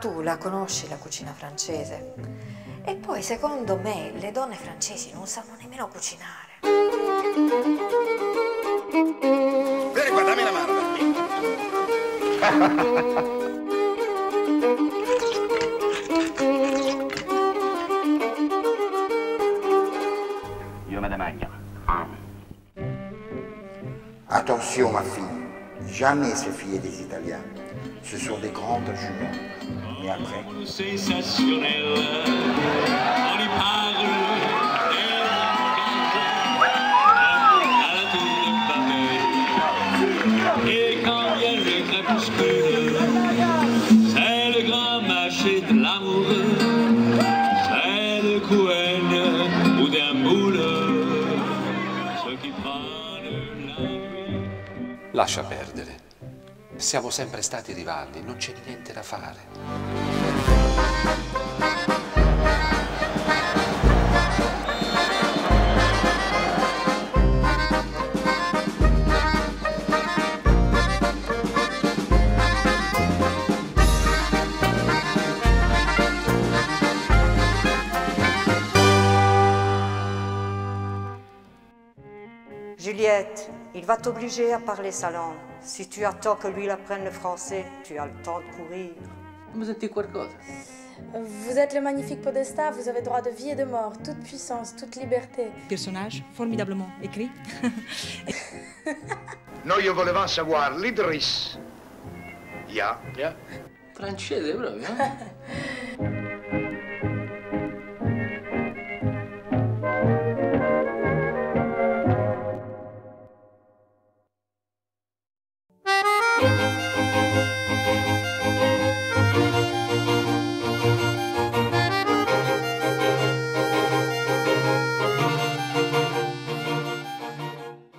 tu la conosci la cucina francese? E poi secondo me le donne francesi non sanno nemmeno cucinare. Vieni qua, dammi la mano. Io me ne mangio. Attention ma fille, jamais se fier des Italiens. Ce sont des grandes juments. Mais après... Sensationnel, on y parle, à la tour de Babel. Et quand vient le crépuscule, c'est le grand marché de l'amour, c'est de Couen ou d'un moule, ceux qui prennent la nuit. Lascia perdere. Siamo sempre stati rivali, non c'è niente da fare. Juliette, il va t'obliger à parler sa langue. Si tu attends que lui apprenne le français, tu as le temps de courir. Vous sentez qualcosa? Vous êtes le magnifique Podesta, vous avez droit de vie et de mort, toute puissance, toute liberté. Personnage formidablement écrit. Noi volevamo savoir l'Idris. Ya. Francese proprio, eh?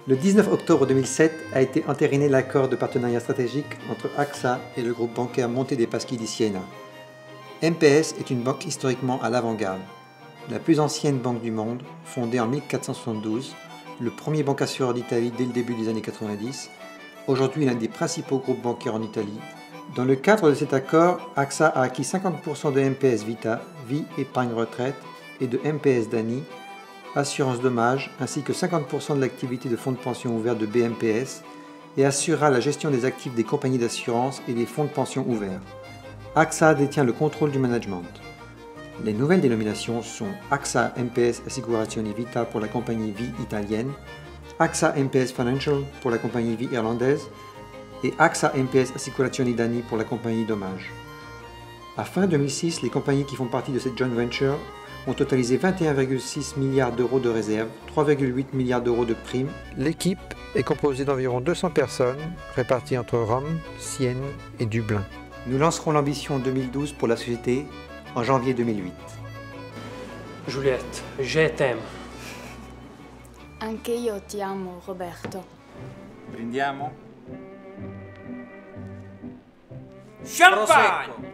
Le 19 octobre 2007 a été entériné l'accord de partenariat stratégique entre AXA et le groupe bancaire Monte dei Paschi di Siena. MPS est une banque historiquement à l'avant-garde. La plus ancienne banque du monde, fondée en 1472, le premier banque assureur d'Italie dès le début des années 90, aujourd'hui l'un des principaux groupes bancaires en Italie. Dans le cadre de cet accord, AXA a acquis 50% de MPS Vita, Vie Épargne Retraite, et de MPS Dani, assurance dommage, ainsi que 50% de l'activité de fonds de pension ouverts de BMPS et assurera la gestion des actifs des compagnies d'assurance et des fonds de pension ouverts. AXA détient le contrôle du management. Les nouvelles dénominations sont AXA MPS Assicurazioni Vita pour la compagnie Vie italienne, AXA MPS Financial pour la compagnie Vie irlandaise et AXA MPS Assicurazioni Dani pour la compagnie Dommage. À fin 2006, les compagnies qui font partie de cette joint venture ont totalisé 21,6 milliards d'euros de réserves, 3,8 milliards d'euros de primes. L'équipe est composée d'environ 200 personnes, réparties entre Rome, Sienne et Dublin. Nous lancerons l'ambition 2012 pour la société en janvier 2008. Juliette, je t'aime. Anche io ti amo, Roberto. Prendiamo? Champagne!